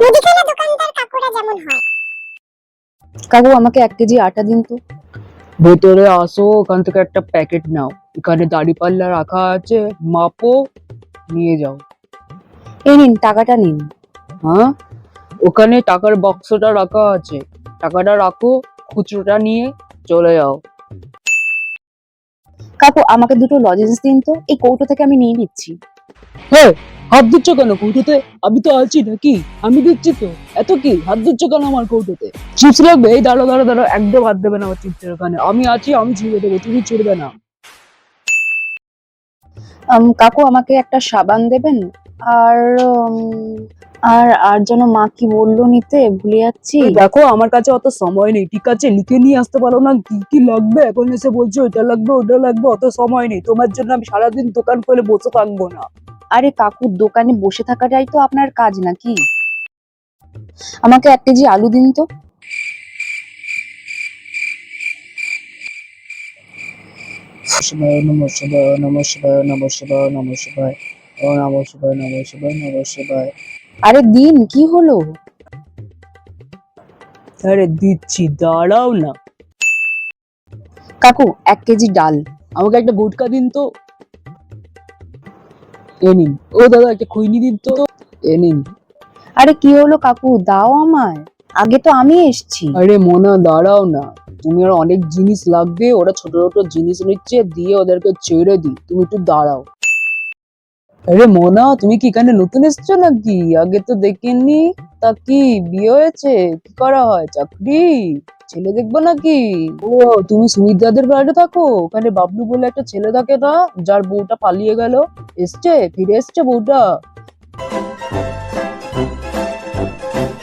মুদিখানা দোকানদার কাকুরা যেমন হয়। কাকু আমাকে 1 কেজি আটা দিন তো। ভেতরে আসো, ওখান থেকে একটা প্যাকেট নাও, এখানে দাঁড়িপাল্লা রাখা আছে, মাপো, নিয়ে যাও। এই নিন, টাকাটা নিন। হ্যাঁ, ওখানে টাকার বাক্সটা রাখা আছে, টাকাটা রাখো, খুচরোটা নিয়ে চলে যাও। কাকু আমাকে 2টো লজেন্স দিন তো, এই কৌটো থেকে আমি নিয়ে নিচ্ছি। হ্যাঁ, হাত দিচ্ছ কেন কৌটোতে? আমি তো আছি নাকি? আমি দিচ্ছি তো। এত কি হাত দিচ্ছ কেন আমার কৌটোতে? চিপস লাগবে? এই দাঁড়ো দাঁড়ো দাঁড়ো, একদম হাত দেবে না আমার চিপসের ওখানে। আমি আছি, আমি ছুঁড়ে দেবো, তুমি ছুড়বে না। কাকু আমাকে একটা সাবান দেবেন, আর আর আর যেন মা কি বললো নিতে ভুলে যাচ্ছি। দেখো আমার কাছে অত সময় নেই, ঠিক আছে? লিখে নিয়ে আসতে পারো না? কি কি লাগবে এখন এসে বলছো এটা লাগবে ওটা লাগবে, অত সময় নেই তোমার জন্য। আমি সারাদিন দোকান খুলে বসে থাকবো না। আরে কাকু, দোকানে বসে থাকাটাই তো আপনার কাজ নাকি? আমাকে 1 কেজি আলু দিন তো। নমঃ শিবায়, নমঃ শিবায়, নমঃ শিবায়, নমঃ শিবায়, নমঃ শিবায়, নমঃ শিবায়, নমঃ শিবায়। আরে দিন, কি হলো? আরে দিচ্ছি, দাঁড়াও না। কাকু 1 কেজি ডাল। আমাকে একটা গুটকা দিন তো। এ নিন। ও দাদা, একটা খৈনি দিন তো। এ নিন। আরে কি হলো কাকু, দাও আমায়, আগে তো আমি এসছি। আরে মোনা, দাঁড়াও না, তুমি আর অনেক জিনিস লাগবে, ওরা ছোট ছোট জিনিস নিচ্ছে, দিয়ে ওদেরকে ছেড়ে দি, তুমি একটু দাঁড়াও। আরে মোনা, তুমি কি এখানে নতুন এসছো নাকি? আগে তো দেখিনি। তা কি বিয়ে হয়েছে? কি করা হয়, চাকরি? ছেলে দেখবো নাকি? ও, তুমি সুমিতদাদের বাড়িতে থাকো? ওখানে বাবলু বলে একটা ছেলে থাকে না, যার বউটা পালিয়ে গেল? ফিরে এসছে বউটা?